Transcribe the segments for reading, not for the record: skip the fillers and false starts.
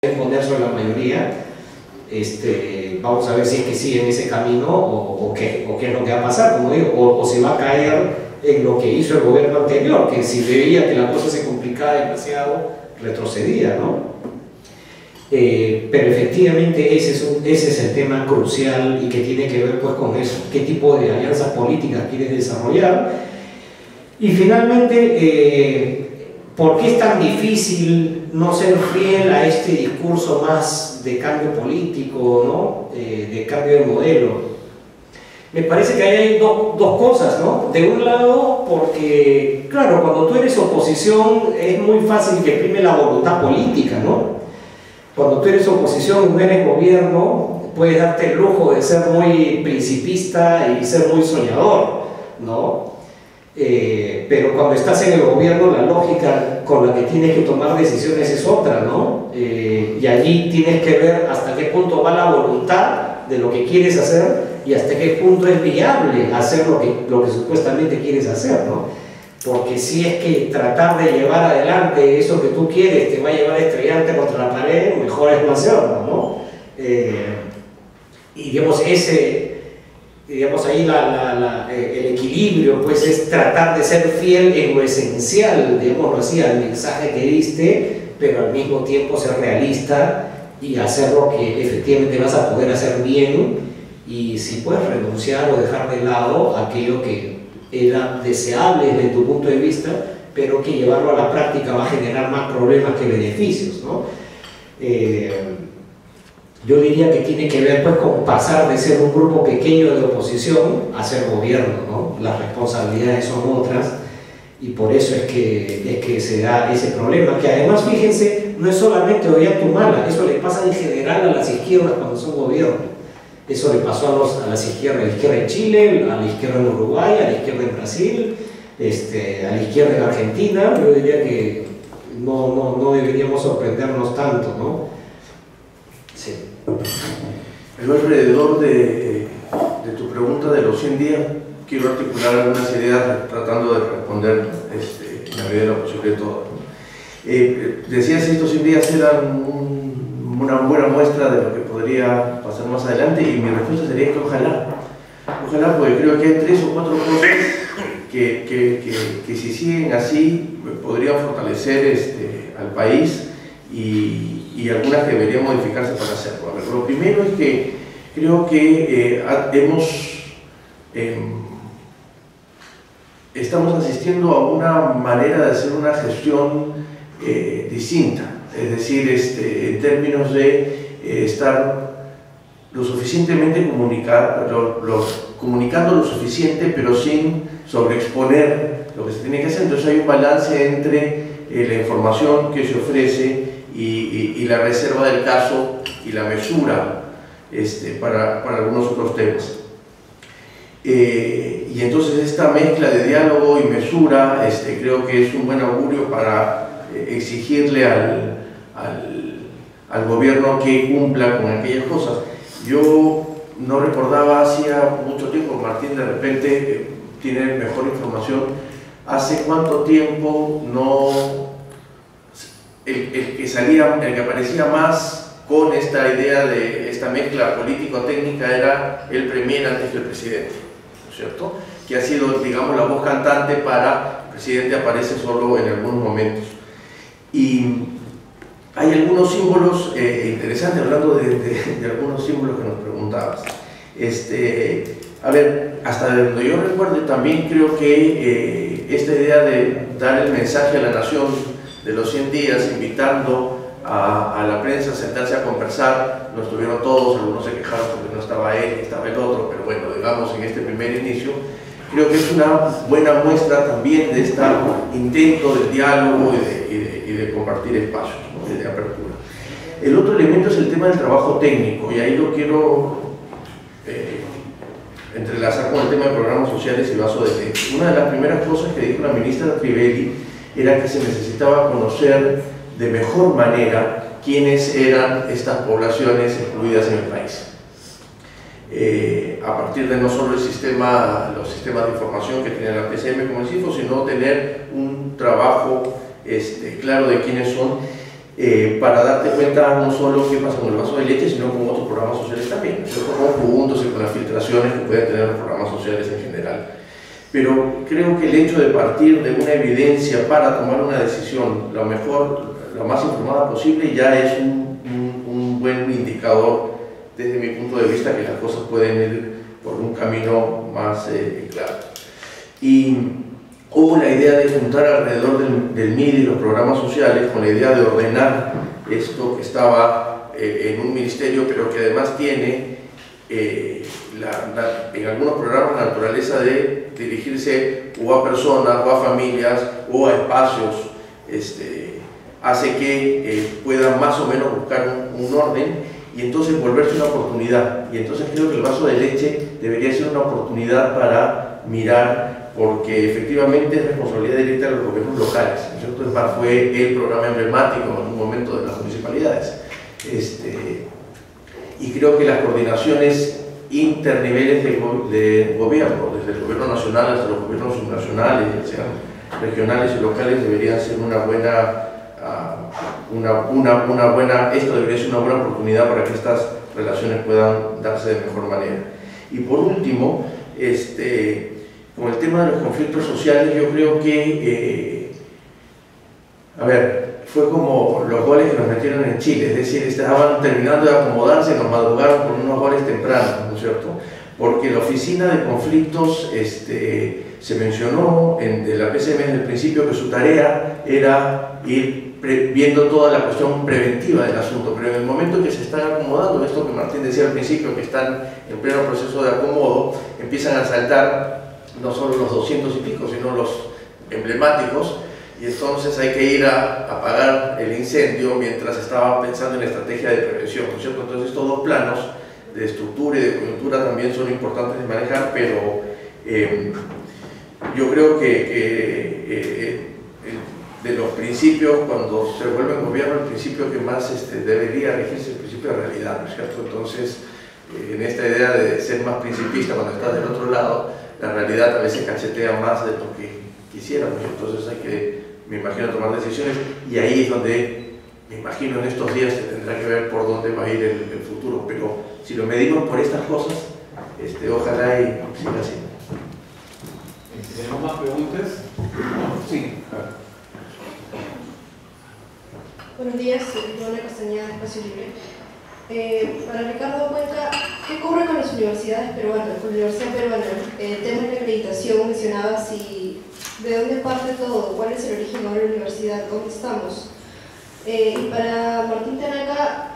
imponer sobre la mayoría. Vamos a ver si es que sigue en ese camino o qué es lo que va a pasar, como digo, o si va a caer en lo que hizo el gobierno anterior, que si veía que la cosa se complicaba demasiado, retrocedía, ¿no? Pero efectivamente ese es el tema crucial y que tiene que ver pues con eso, qué tipo de alianzas políticas quieres desarrollar. Y finalmente, ¿por qué es tan difícil no ser fiel a este discurso más de cambio político, ¿no? De cambio de modelo? Me parece que ahí hay dos cosas, ¿no? De un lado, porque, claro, cuando tú eres oposición es muy fácil que prime la voluntad política, ¿no? Cuando tú eres oposición y no eres gobierno, puedes darte el lujo de ser muy principista y ser muy soñador, ¿no? Pero cuando estás en el gobierno, la lógica con la que tienes que tomar decisiones es otra, ¿no? Y allí tienes que ver hasta qué punto va la voluntad de lo que quieres hacer y hasta qué punto es viable hacer lo que supuestamente quieres hacer, ¿no? Porque si es que tratar de llevar adelante eso que tú quieres te va a llevar a estrellarte contra la pared, mejor es no hacerlo, ¿no? Y digamos, ahí el equilibrio pues es tratar de ser fiel en lo esencial, digámoslo así, al mensaje que diste, pero al mismo tiempo ser realista y hacer lo que efectivamente vas a poder hacer bien, y si puedes renunciar o dejar de lado aquello que era deseable desde tu punto de vista, pero que llevarlo a la práctica va a generar más problemas que beneficios, ¿no? Yo diría que tiene que ver pues con pasar de ser un grupo pequeño de oposición a ser gobierno, ¿no? Las responsabilidades son otras y por eso es que se da ese problema, que además, fíjense, no es solamente Ollanta, eso le pasa en general a las izquierdas cuando son gobierno. Eso le pasó a la izquierda en Chile, a la izquierda en Uruguay, a la izquierda en Brasil, a la izquierda en Argentina. Yo diría que no deberíamos sorprendernos tanto, ¿no? Sí. Alrededor de tu pregunta de los 100 días, quiero articular algunas ideas tratando de responder en la medida de lo posible todo. Decías si estos 100 días eran una buena muestra de lo que podría pasar más adelante, y mi respuesta sería que ojalá, porque creo que hay 3 o 4 cosas que si siguen así podrían fortalecer al país y algunas que deberían modificarse para hacerlo. A ver, lo primero es que creo que estamos asistiendo a una manera de hacer una gestión distinta, es decir, en términos de estar lo suficientemente comunicando lo suficiente, pero sin sobreexponer lo que se tiene que hacer. Entonces hay un balance entre la información que se ofrece y la reserva del caso y la mesura para algunos otros temas. Y entonces esta mezcla de diálogo y mesura creo que es un buen augurio para exigirle al gobierno que cumpla con aquellas cosas. Yo no recordaba, hacía mucho tiempo, Martín de repente tiene mejor información, hace cuánto tiempo el que aparecía más con esta idea de esta mezcla político-técnica era el premier antes que el presidente, ¿no es cierto? Que ha sido, digamos, la voz cantante para el presidente, aparece solo en algunos momentos. Y hay algunos símbolos interesantes, hablando de algunos símbolos que nos preguntabas. A ver, hasta donde yo recuerdo, también creo que esta idea de dar el mensaje a la nación de los 100 días, invitando a la prensa a sentarse a conversar, no estuvieron todos, algunos se quejaron porque no estaba él, estaba el otro, pero bueno, digamos, en este primer inicio, creo que es una buena muestra también de este intento de diálogo y de compartir espacios, ¿no? De apertura. El otro elemento es el tema del trabajo técnico, y ahí lo quiero entrelazar con el tema de programas sociales y vaso de leche. Una de las primeras cosas que dijo la ministra Trivelli era que se necesitaba conocer de mejor manera quiénes eran estas poblaciones excluidas en el país. A partir de no solo los sistemas de información que tiene la PCM como el CIFO, sino tener un trabajo claro de quiénes son. para darte cuenta no solo qué pasa con el vaso de leche, sino con otros programas sociales también, con puntos y con las filtraciones que pueden tener los programas sociales en general. Pero creo que el hecho de partir de una evidencia para tomar una decisión lo mejor, lo más informada posible, ya es un buen indicador desde mi punto de vista que las cosas pueden ir por un camino más claro. Y hubo la idea de juntar alrededor del MIDI y los programas sociales con la idea de ordenar esto que estaba en un ministerio, pero que además tiene en algunos programas la naturaleza de dirigirse o a personas, o a familias, o a espacios, hace que puedan más o menos buscar un orden y entonces volverse una oportunidad. Y entonces creo que el vaso de leche debería ser una oportunidad para mirar, porque efectivamente es responsabilidad directa de los gobiernos locales, ¿no es cierto? Es más, fue el programa emblemático en algún momento de las municipalidades. Y creo que las coordinaciones interniveles de gobierno, desde el gobierno nacional hasta los gobiernos subnacionales, ya sean regionales y locales, deberían ser una buena, esto debería ser una buena oportunidad para que estas relaciones puedan darse de mejor manera. Y por último, con el tema de los conflictos sociales, yo creo que, fue como los goles que nos metieron en Chile, es decir, estaban terminando de acomodarse y nos madrugaron con unos goles tempranos, ¿no es cierto? Porque la oficina de conflictos se mencionó de la PCM desde el principio que su tarea era ir viendo toda la cuestión preventiva del asunto, pero en el momento que se están acomodando, esto que Martín decía al principio, que están en pleno proceso de acomodo, empiezan a saltar no solo los 200 y pico, sino los emblemáticos, y entonces hay que ir a apagar el incendio mientras estaba pensando en la estrategia de prevención, ¿no es cierto? Entonces estos dos planos de estructura y de coyuntura también son importantes de manejar, pero yo creo que de los principios, cuando se vuelve en gobierno, el principio que más debería regirse es el principio de realidad, ¿no es cierto? Entonces, en esta idea de ser más principista cuando estás del otro lado, la realidad a veces cachetea más de lo que quisiéramos, entonces hay que, me imagino, tomar decisiones, y ahí es donde, me imagino, en estos días se tendrá que ver por dónde va a ir el futuro, pero si lo medimos por estas cosas, ojalá y siga así. ¿Tenemos más preguntas? Sí. Buenos días, soy Joana Castañeda, de Espacio Libre. Para Ricardo Cuenca, ¿qué ocurre con las universidades peruanas, con la Universidad Peruana? El tema de la acreditación, mencionaba si de dónde parte todo, cuál es el origen ahora de la universidad, dónde estamos. Y para Martín Tanaka,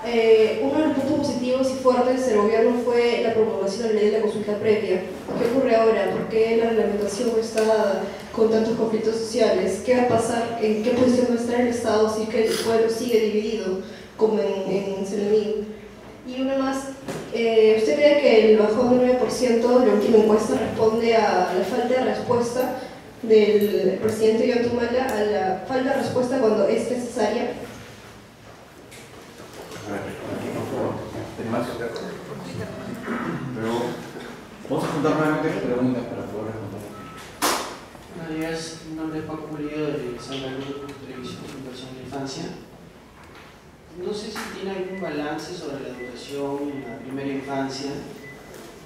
uno de los puntos positivos y fuertes del gobierno fue la promulgación de la ley de la consulta previa. ¿Qué ocurre ahora? ¿Por qué la reglamentación está dada con tantos conflictos sociales? ¿Qué va a pasar? ¿En qué posición va a estar el Estado si es que el pueblo sigue dividido, como en Selemín? Y una más, ¿usted cree que el bajón del 9% de la última encuesta responde a la falta de respuesta del presidente Ollanta, a la falta de respuesta cuando es necesaria? Pero vamos a juntar nuevamente las preguntas para poder responder. Buenos días, mi nombre es Paco Pulido de Santa Cruz, Televisión y Educación de la Infancia. No sé si tiene algún balance sobre la educación en la primera infancia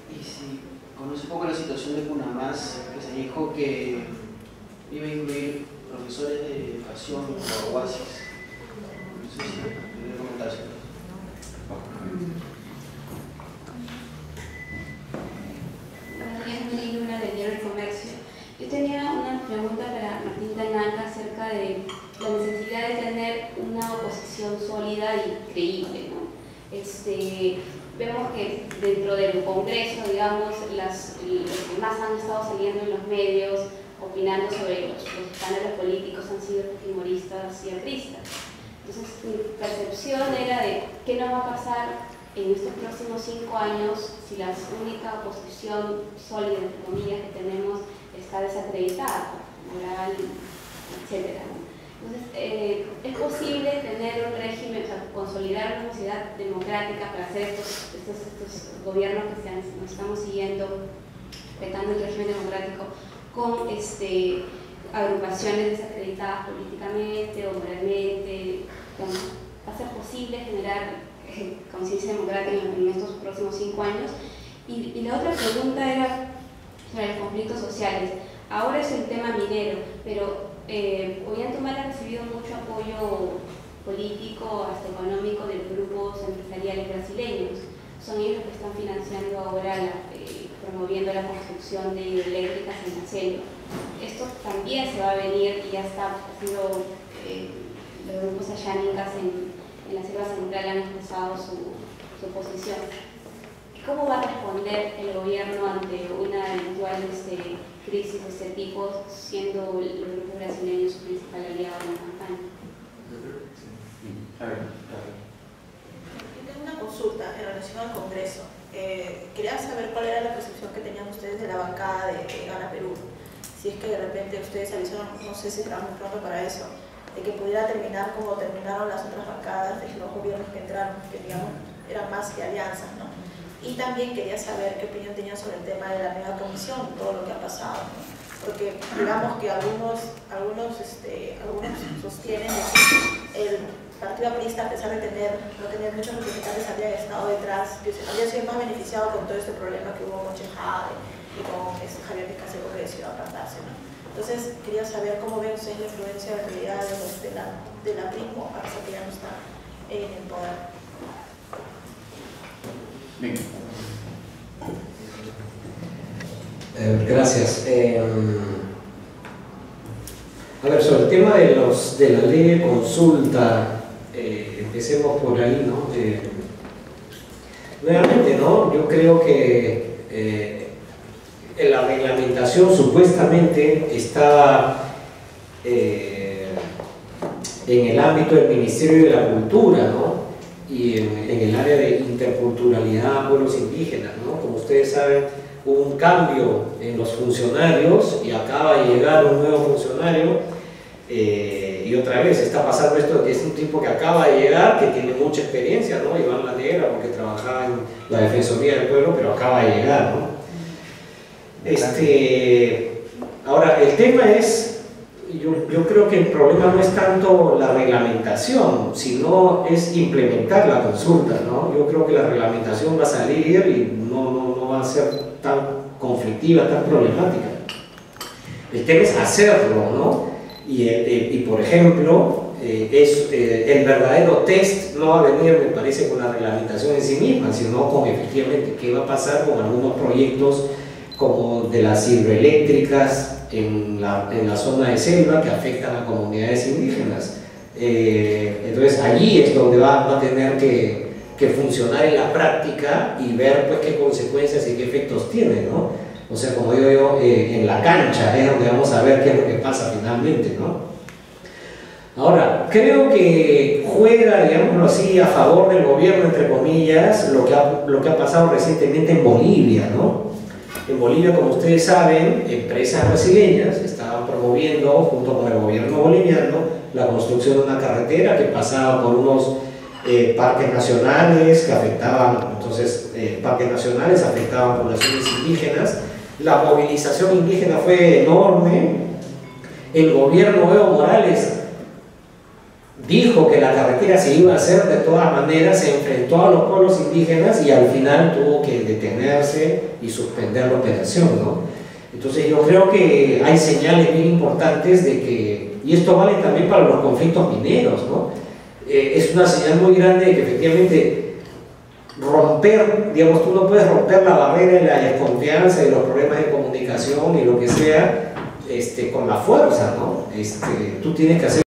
y si conoce un poco la situación de Cunamás, que se dijo que iba a incluir profesores de educación o oasis. No sé si podría comentar sobre eso. Buenos días, Mary Luna, del Diario del Comercio. Yo tenía una pregunta para Martín Tanaka acerca de la necesidad de tener una oposición sólida y creíble, ¿no? Vemos que dentro del Congreso, digamos, los que más han estado saliendo en los medios opinando sobre los escándalos políticos han sido fujimoristas y apristas. Entonces, mi percepción era de qué nos va a pasar en estos próximos 5 años si la única oposición sólida, entre comillas, que tenemos está desacreditada, moral, etc. Entonces, ¿es posible tener un régimen, o sea, consolidar una sociedad democrática para hacer estos gobiernos que nos estamos siguiendo, respetando el régimen democrático, con agrupaciones desacreditadas políticamente o moralmente, va a ser posible generar conciencia democrática en estos próximos 5 años. Y la otra pregunta era sobre los conflictos sociales. Ahora es el tema minero, pero Ollantaytamala ha recibido mucho apoyo político, hasta económico, de los grupos empresariales brasileños. Son ellos los que están financiando ahora, promoviendo la construcción de hidroeléctricas en la selva. Esto también se va a venir y ya está haciendo, los grupos ayánicas en la selva central han expresado su posición. ¿Cómo va a responder el gobierno ante una eventual crisis de este tipo, siendo los grupos brasileños su principal aliado en la campaña? Yo tengo una consulta en relación al Congreso. Quería saber cuál era la percepción que tenían ustedes de la bancada de Gana Perú. Si es que de repente ustedes avisaron, no sé si será muy pronto para eso, de que pudiera terminar como terminaron las otras bancadas de los gobiernos que entraron, que digamos eran más que alianzas, ¿no? Y también quería saber qué opinión tenían sobre el tema de la mega comisión, todo lo que ha pasado, ¿no? Porque digamos que algunos sostienen que el partido aprista, a pesar de no tener muchos representantes, habían estado detrás, que había sido más beneficiado con todo este problema que hubo con Chejade y con Javier Picaseco, que decidió apartarse, ¿no? Entonces quería saber cómo ven ustedes la influencia en realidad de la PRIMO, a pesar que ya no está en el poder. Bien. Gracias. A ver, sobre el tema de la ley de consulta, empecemos por ahí, ¿no? Nuevamente, ¿no? Yo creo que la reglamentación supuestamente estaba en el ámbito del Ministerio de la Cultura, ¿no? Y en el área de interculturalidad, pueblos indígenas, ¿no? Como ustedes saben, hubo un cambio en los funcionarios y acaba de llegar un nuevo funcionario, y otra vez está pasando esto, que es un tipo que acaba de llegar, que tiene mucha experiencia, ¿no? Iván La Negra, porque trabajaba en la Defensoría del Pueblo, pero acaba de llegar, ¿no? Ahora, el tema es, yo creo que el problema no es tanto la reglamentación, sino es implementar la consulta, ¿no? Yo creo que la reglamentación va a salir y no va a ser tan conflictiva, tan problemática. El tema es hacerlo, ¿no? Y por ejemplo, el verdadero test no va a venir, me parece, con la reglamentación en sí misma, sino con efectivamente qué va a pasar con algunos proyectos como de las hidroeléctricas en la zona de selva que afectan a comunidades indígenas. Entonces allí es donde va a tener que funcionar en la práctica y ver pues qué consecuencias y qué efectos tiene, ¿no? O sea, como digo yo, en la cancha es donde vamos a ver qué es lo que pasa finalmente, ¿no? Ahora, creo que juega, digámoslo así, a favor del gobierno, entre comillas, lo que ha pasado recientemente en Bolivia, ¿no? En Bolivia, como ustedes saben, empresas brasileñas estaban promoviendo, junto con el gobierno boliviano, la construcción de una carretera que pasaba por unos parques nacionales que afectaban, entonces, parques nacionales afectaban poblaciones indígenas. La movilización indígena fue enorme. El gobierno de Evo Morales dijo que la carretera se iba a hacer de todas maneras, se enfrentó a los pueblos indígenas y al final tuvo que detenerse y suspender la operación, ¿no? Entonces yo creo que hay señales bien importantes de que, y esto vale también para los conflictos mineros, ¿no? Es una señal muy grande de que efectivamente romper, digamos, tú no puedes romper la barrera de la desconfianza y los problemas de comunicación y lo que sea con la fuerza, ¿no? Tú tienes que hacer